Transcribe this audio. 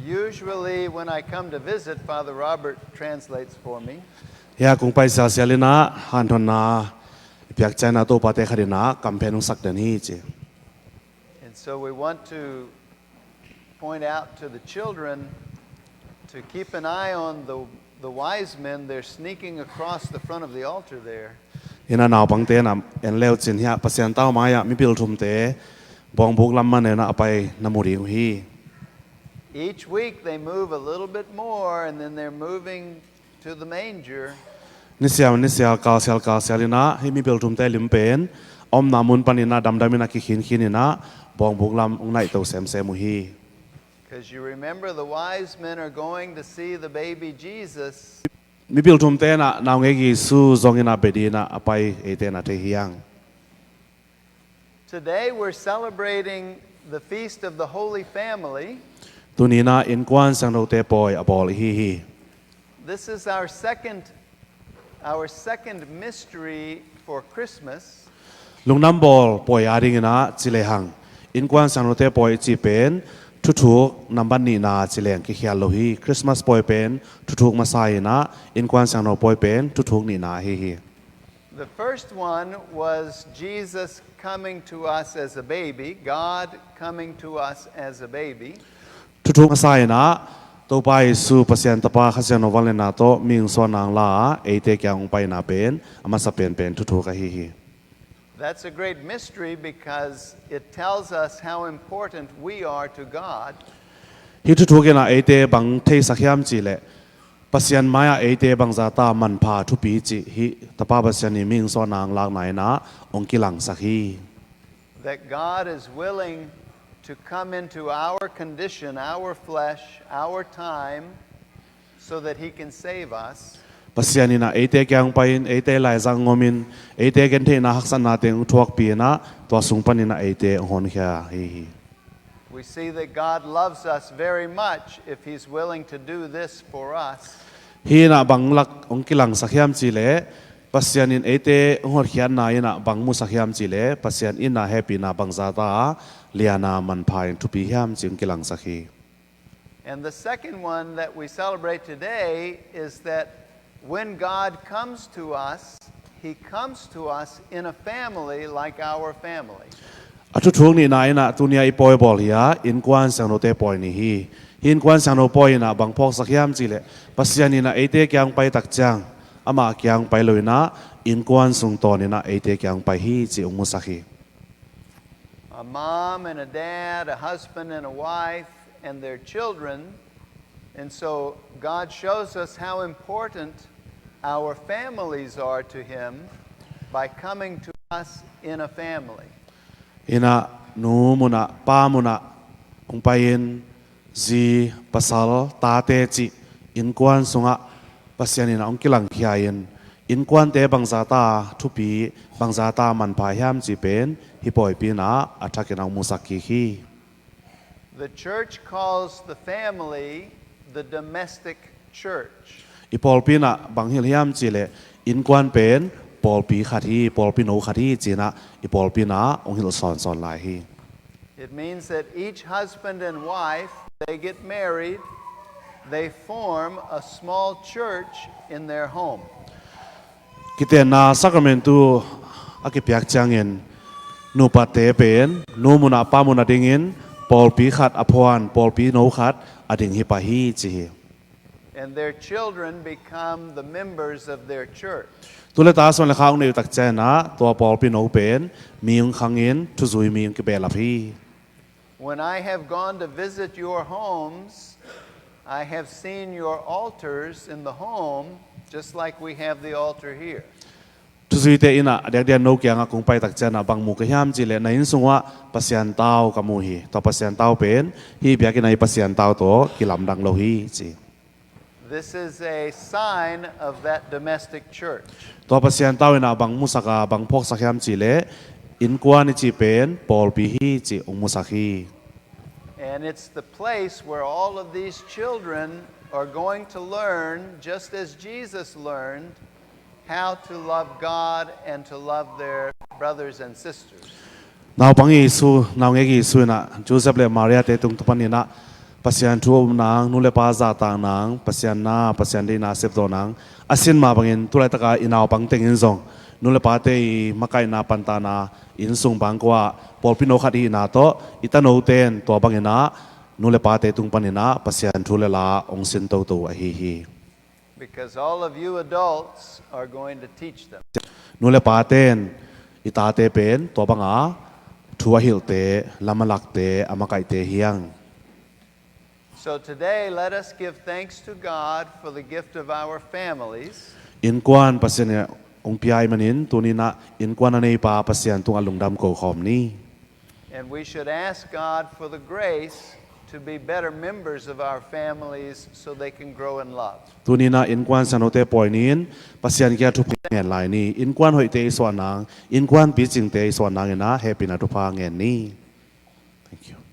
Usually when I come to visit, Father Robert translates for me. Ya kung pai sa sialina hanton na piak china to pate kharina kampenung sakdani che. And so we want to point out to the children to keep an eye on the wise men. They're sneaking across the front of the altar there. Ina naw pangte na en leo chin hia pasien taw maya mi bil thum te bong buk lam man na apai namuri hi. Each week they move a little bit more and then they're moving to the manger. Nisia ka sialina hi mi bil thum te lim pen om namun panina damdamina ki khinina bong buk lam ungnai to sem hi. Because you remember the wise men are going to see the baby Jesus. Mi bil thum te na naw nge gi su zongina bedina apai ete na te hiang. Today we're celebrating the feast of the Holy Family. Tunina INNKUAN SIANGTHOTE poi abol hi. This is our second mystery for Christmas. Lungnam bol poi aringina chilehang INNKUAN SIANGTHOTE poi chi pen thuthuk namban ni na chileng ki khial lo hi Christmas poi pen thuthuk masai na INNKUAN SIANGTHOTE poi pen thuthuk ni na hi. The first one was Jesus coming to us as a baby, God coming to us as a baby. Thuthuk masai na to pai su pasien tapa khasian wal na to ming so nang la ate kyang pai na pen ama sa pen thuthuk hi. That's a great mystery because it tells us how important we are to God. Hi thuthuk na ate bang thei sakhiam chi le pasian maya ate bang zata man pha thu pi chi hi tapa pasian ni ming so nang lak nai na ongkilang sakhi. That God is willing to come into our condition, our flesh, our time, so that He can save us. Pasianina ate kyang pain ate lai zang ngomin ate gen the na haksan na teng thuak pi na to sung panina ate hon kha hi. We see that God loves us very much if He's willing to do this for us. Hi na banglak ongkilang sakhiam chi le pasianin ate hor khian na ina bangmu sakhiam chi le pasian ina happy na bangzata liana man phain thu pi hiam ching kilang sakhi. And the second one that we celebrate today is that when God comes to us, He comes to us in a family like our family. Atu thung ni na ina tunia I poi bol ya INNKUAN SIANGTHOTE poi ni hi INNKUAN SIANGTHOTE poi na bangphok sakhiam chi le pasianina ate kyang pai tak chang ama kyang pai loina INNKUAN sung to ni na ate kyang pai hi chi ung sakhi. A mom and a dad, a husband and a wife, and their children. And so God shows us how important our families are to Him by coming to us in a family. Ina nu muna pa muna kung payin zi pasal tate chi INNKUAN sunga pasianina ongkilang khiayin INNKUAN te bangzata thupi bangzata man pha hiam chi pen hi poi pi na athakena musaki hi. The church calls the family the domestic church. Ipol pi na banghil hiam chi le INNKUAN pen pol pi khathi pol pi no khathi chi na ipol pi na onghil son lai hi. It means that each husband and wife, they get married, they form a small church in their home. Kite na sacramentu akipiak changin nu pate pen nu muna pa muna dingin pol pi khat aphuan pol pi no khat ading hi pa hi chi. And their children become the members of their church. Tule ta son le khang ne tak chana to pol pi no pen miung khangin thu zui miung ki bela phi. When I have gone to visit your homes, I have seen your altars in the home just like we have the altar here. Thu zui te ina dia no kyang akung pai tak chana bang mu ka hiam chi le na in sungwa pasian taw ka mu hi to pasian taw pen hi bia ki nai pasian taw to kilam dang lo hi chi. This is a sign of that domestic church. To pasian taw ina bang musaka bang phok sakhiam chi le INNKUAN chi pen pol pi hi chi ong musakhi. And it's the place where all of these children are going to learn, just as Jesus learned, how to love God and to love their brothers and sisters. Now pangi su now ngegi su na Joseph le Maria te tung tupani na pasian thu nang nule pa za ta nang pasian na pasian de na sep do nang asin ma bangin tulai taka inaw pang teng in zong nule pa te makai na panta na in sung bang kwa polpino khat hi na to itano ten to bangina nule pa te tung panina pasian thu le la ong sin to to a hi Because all of you adults are going to teach them. nule pa ten ita te pen to banga thua hil te lamalak te amakai te hiang. So today, let us give thanks to God for the gift of our families. INNKUAN pasian ong piai manin tunina INNKUAN anei pa pasian tung alungdam ko khom ni. And we should ask God for the grace to be better members of our families so they can grow in love. Tunina INNKUAN sanote poinin pasian kya thu ngen lai ni INNKUAN hoi te swanang INNKUAN pi jing te swanang ena happy na thu pa ngen ni. Thank you.